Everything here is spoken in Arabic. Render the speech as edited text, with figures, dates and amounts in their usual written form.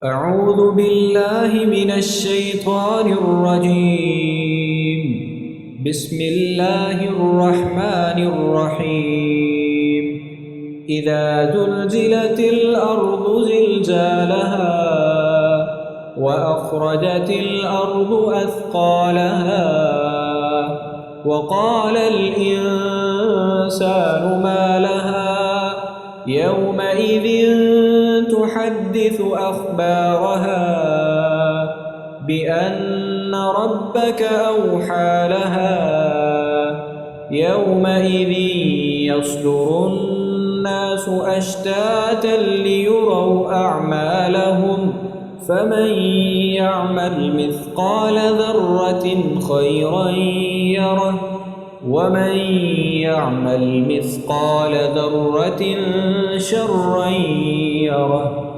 أعوذ بالله من الشيطان الرجيم. بسم الله الرحمن الرحيم. إذا زلزلت الأرض زلزالها وأخرجت الأرض أثقالها وقال الإنسان ما لها يومئذ تحدث أخبارها بأن ربك أوحى لها يومئذ يصدر الناس أشتاتا ليروا أعمالهم فمن يعمل مثقال ذرة خيرا يره ومن يعمل مثقال ذرة شرا يره.